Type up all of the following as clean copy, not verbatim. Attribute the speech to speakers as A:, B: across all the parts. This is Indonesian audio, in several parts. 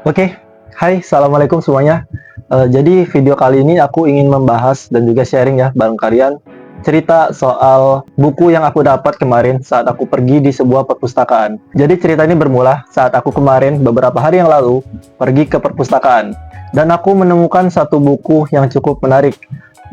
A: Oke, hai, assalamualaikum semuanya. Jadi video kali ini aku ingin membahas dan juga sharing ya bareng kalian cerita soal buku yang aku dapat kemarin saat aku pergi di sebuah perpustakaan. Jadi cerita ini bermula saat aku kemarin beberapa hari yang lalu pergi ke perpustakaan dan aku menemukan satu buku yang cukup menarik.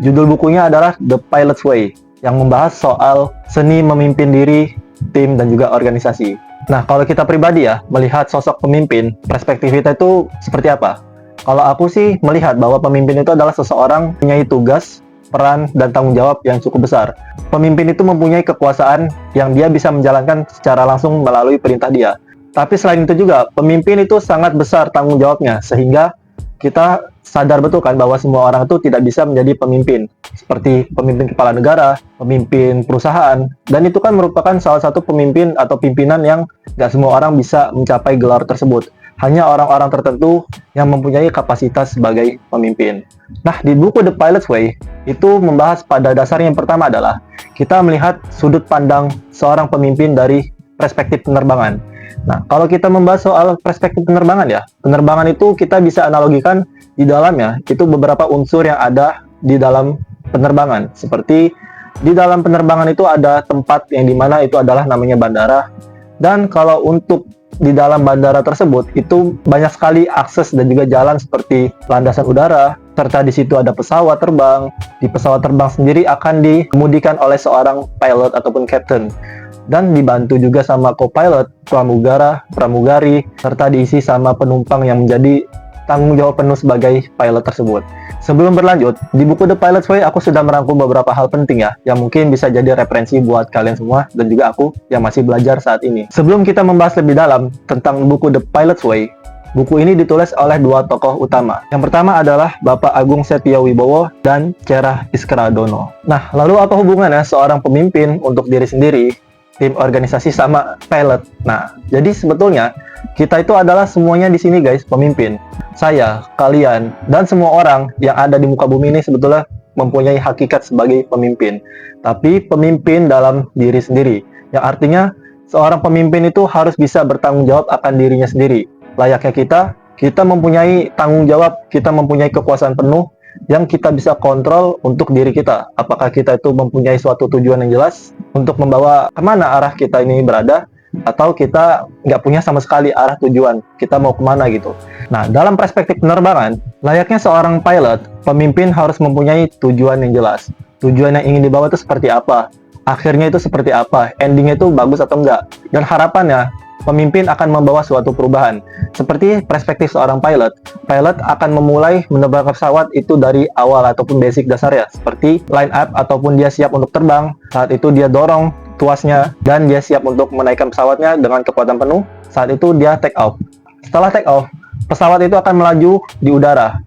A: Judul bukunya adalah The Pilot's Way yang membahas soal seni memimpin diri, tim dan juga organisasi. Nah, kalau kita pribadi ya, melihat sosok pemimpin, perspektif kita itu seperti apa? Kalau aku sih melihat bahwa pemimpin itu adalah seseorang punya tugas, peran, dan tanggung jawab yang cukup besar. Pemimpin itu mempunyai kekuasaan yang dia bisa menjalankan secara langsung melalui perintah dia. Tapi selain itu juga, pemimpin itu sangat besar tanggung jawabnya, sehingga kita sadar betul kan bahwa semua orang itu tidak bisa menjadi pemimpin seperti pemimpin kepala negara, pemimpin perusahaan, dan itu kan merupakan salah satu pemimpin atau pimpinan yang nggak semua orang bisa mencapai gelar tersebut. Hanya orang-orang tertentu yang mempunyai kapasitas sebagai pemimpin. Nah, di buku The Pilot's Way itu membahas pada dasarnya yang pertama adalah kita melihat sudut pandang seorang pemimpin dari perspektif penerbangan. Nah, kalau kita membahas soal perspektif penerbangan ya, penerbangan itu kita bisa analogikan di dalamnya, itu beberapa unsur yang ada di dalam penerbangan. Seperti di dalam penerbangan itu ada tempat yang dimana itu adalah namanya bandara. Dan kalau untuk di dalam bandara tersebut, itu banyak sekali akses dan juga jalan seperti landasan udara, serta di situ ada pesawat terbang. Di pesawat terbang sendiri akan dikemudikan oleh seorang pilot ataupun captain, dan dibantu juga sama co-pilot, pramugara, pramugari, serta diisi sama penumpang yang menjadi tanggung jawab penuh sebagai pilot tersebut. Sebelum berlanjut, di buku The Pilot's Way aku sudah merangkum beberapa hal penting ya, yang mungkin bisa jadi referensi buat kalian semua, dan juga aku yang masih belajar saat ini. Sebelum kita membahas lebih dalam tentang buku The Pilot's Way, buku ini ditulis oleh dua tokoh utama. Yang pertama adalah Bapak Agung Setiowibowo dan Cerah Iskradono. Nah, lalu apa hubungannya seorang pemimpin untuk diri sendiri, tim organisasi sama pilot? Nah, jadi sebetulnya kita itu adalah semuanya di sini guys, pemimpin. Saya, kalian, dan semua orang yang ada di muka bumi ini sebetulnya mempunyai hakikat sebagai pemimpin. Tapi pemimpin dalam diri sendiri, yang artinya seorang pemimpin itu harus bisa bertanggung jawab akan dirinya sendiri. Layaknya kita mempunyai tanggung jawab, kita mempunyai kekuasaan penuh yang kita bisa kontrol untuk diri kita. Apakah kita itu mempunyai suatu tujuan yang jelas untuk membawa kemana arah kita ini berada, atau kita nggak punya sama sekali arah tujuan, kita mau kemana gitu. Nah, dalam perspektif penerbangan, layaknya seorang pilot, pemimpin harus mempunyai tujuan yang jelas. Tujuan yang ingin dibawa itu seperti apa, akhirnya itu seperti apa, endingnya itu bagus atau enggak, dan harapannya pemimpin akan membawa suatu perubahan. Seperti perspektif seorang pilot, pilot akan memulai menerbangkan pesawat itu dari awal ataupun basic dasarnya, seperti line up ataupun dia siap untuk terbang. Saat itu dia dorong tuasnya dan dia siap untuk menaikkan pesawatnya dengan kekuatan penuh. Saat itu dia take off. Setelah take off, pesawat itu akan melaju di udara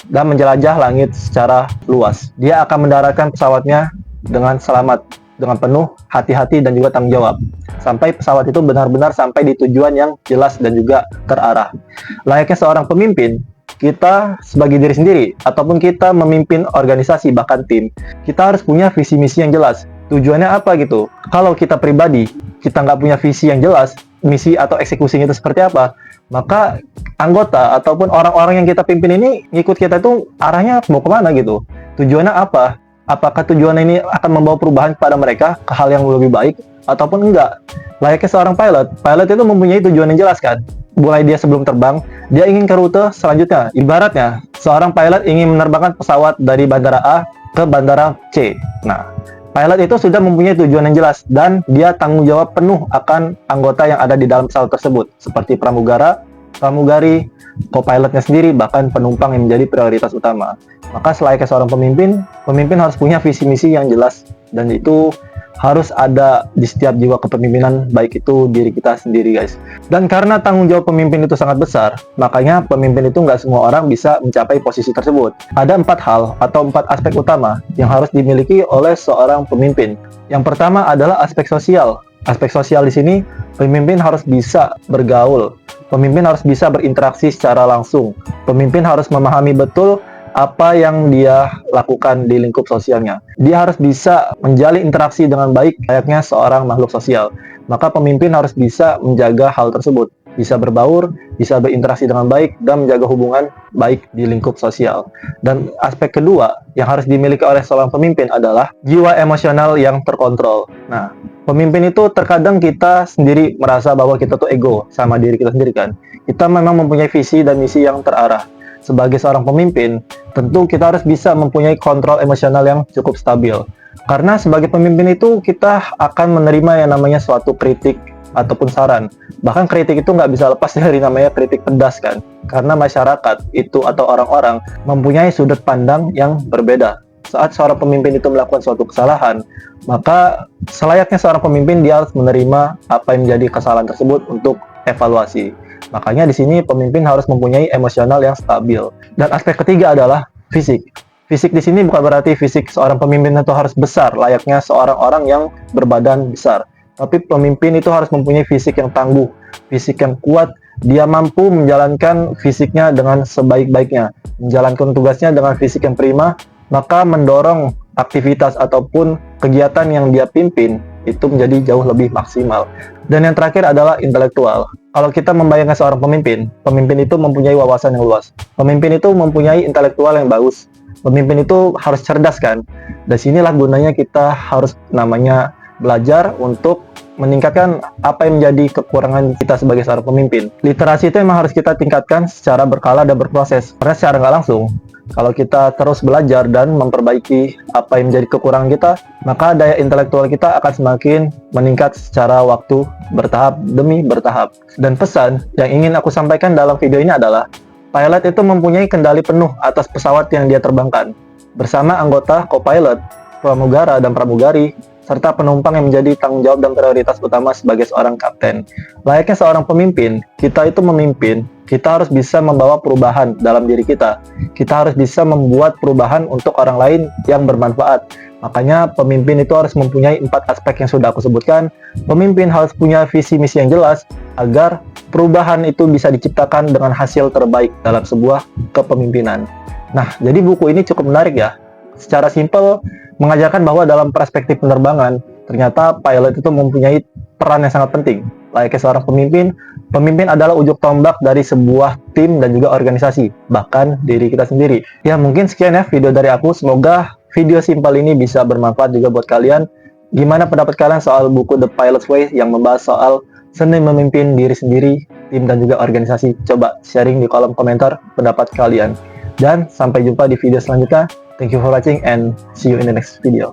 A: dan menjelajah langit secara luas. Dia akan mendaratkan pesawatnya dengan selamat, dengan penuh hati-hati dan juga tanggung jawab, sampai pesawat itu benar-benar sampai di tujuan yang jelas dan juga terarah. Layaknya seorang pemimpin, kita sebagai diri sendiri ataupun kita memimpin organisasi bahkan tim, kita harus punya visi misi yang jelas. Tujuannya apa gitu? Kalau kita pribadi, kita nggak punya visi yang jelas, misi atau eksekusinya itu seperti apa, maka anggota ataupun orang-orang yang kita pimpin ini ngikut kita itu arahnya mau kemana gitu? Tujuannya apa? Apakah tujuan ini akan membawa perubahan kepada mereka ke hal yang lebih baik ataupun enggak? Layaknya seorang pilot, pilot itu mempunyai tujuan yang jelas kan? Mulai dia sebelum terbang, dia ingin ke rute selanjutnya. Ibaratnya, seorang pilot ingin menerbangkan pesawat dari bandara A ke bandara C. Nah, pilot itu sudah mempunyai tujuan yang jelas dan dia tanggung jawab penuh akan anggota yang ada di dalam pesawat tersebut, seperti pramugara, pramugari, co-pilotnya sendiri, bahkan penumpang yang menjadi prioritas utama. Maka selayaknya seorang pemimpin, pemimpin harus punya visi misi yang jelas, dan itu harus ada di setiap jiwa kepemimpinan, baik itu diri kita sendiri guys. Dan karena tanggung jawab pemimpin itu sangat besar, makanya pemimpin itu nggak semua orang bisa mencapai posisi tersebut. Ada 4 hal atau 4 aspek utama yang harus dimiliki oleh seorang pemimpin. Yang pertama adalah aspek sosial. Aspek sosial di sini, pemimpin harus bisa bergaul, pemimpin harus bisa berinteraksi secara langsung, pemimpin harus memahami betul apa yang dia lakukan di lingkup sosialnya. Dia harus bisa menjalin interaksi dengan baik layaknya seorang makhluk sosial. Maka pemimpin harus bisa menjaga hal tersebut. bisa berbaur, bisa berinteraksi dengan baik, dan menjaga hubungan baik di lingkup sosial. Dan aspek kedua yang harus dimiliki oleh seorang pemimpin adalah jiwa emosional yang terkontrol. Nah, pemimpin itu terkadang kita sendiri merasa bahwa kita tuh ego sama diri kita sendiri kan. Kita memang mempunyai visi dan misi yang terarah. Sebagai seorang pemimpin, tentu kita harus bisa mempunyai kontrol emosional yang cukup stabil. Karena sebagai pemimpin itu kita akan menerima yang namanya suatu kritik ataupun saran. Bahkan kritik itu nggak bisa lepas dari namanya kritik pedas kan. Karena masyarakat itu atau orang-orang mempunyai sudut pandang yang berbeda. Saat seorang pemimpin itu melakukan suatu kesalahan, maka selayaknya seorang pemimpin dia harus menerima apa yang menjadi kesalahan tersebut untuk evaluasi. Makanya di sini pemimpin harus mempunyai emosional yang stabil. Dan aspek ketiga adalah fisik. Fisik di sini bukan berarti fisik seorang pemimpin itu harus besar, layaknya seorang orang yang berbadan besar. Tapi pemimpin itu harus mempunyai fisik yang tangguh, fisik yang kuat. Dia mampu menjalankan fisiknya dengan sebaik-baiknya, menjalankan tugasnya dengan fisik yang prima, maka mendorong aktivitas ataupun kegiatan yang dia pimpin itu menjadi jauh lebih maksimal. Dan yang terakhir adalah intelektual. Kalau kita membayangkan seorang pemimpin, pemimpin itu mempunyai wawasan yang luas. Pemimpin itu mempunyai intelektual yang bagus. Pemimpin itu harus cerdas kan. Dan sinilah gunanya kita harus namanya belajar untuk meningkatkan apa yang menjadi kekurangan kita sebagai seorang pemimpin. Literasi itu memang harus kita tingkatkan secara berkala dan berproses. Karena secara nggak langsung, kalau kita terus belajar dan memperbaiki apa yang menjadi kekurangan kita, maka daya intelektual kita akan semakin meningkat secara waktu bertahap demi bertahap. Dan pesan yang ingin aku sampaikan dalam video ini adalah pilot itu mempunyai kendali penuh atas pesawat yang dia terbangkan, bersama anggota co-pilot, pramugara dan pramugari, serta penumpang yang menjadi tanggung jawab dan prioritas utama sebagai seorang kapten. Layaknya seorang pemimpin, kita itu memimpin, kita harus bisa membawa perubahan dalam diri kita. Kita harus bisa membuat perubahan untuk orang lain yang bermanfaat. Makanya pemimpin itu harus mempunyai 4 aspek yang sudah aku sebutkan. Pemimpin harus punya visi misi yang jelas agar perubahan itu bisa diciptakan dengan hasil terbaik dalam sebuah kepemimpinan. Nah, jadi buku ini cukup menarik ya. Secara simpel mengajarkan bahwa dalam perspektif penerbangan, ternyata pilot itu mempunyai peran yang sangat penting. Layaknya seorang pemimpin, pemimpin adalah ujung tombak dari sebuah tim dan juga organisasi, bahkan diri kita sendiri. Ya, mungkin sekian ya video dari aku. Semoga video simpel ini bisa bermanfaat juga buat kalian. Gimana pendapat kalian soal buku The Pilot's Way yang membahas soal seni memimpin diri sendiri, tim dan juga organisasi? Coba sharing di kolom komentar pendapat kalian. Dan sampai jumpa di video selanjutnya. Thank you for watching and see you in the next video.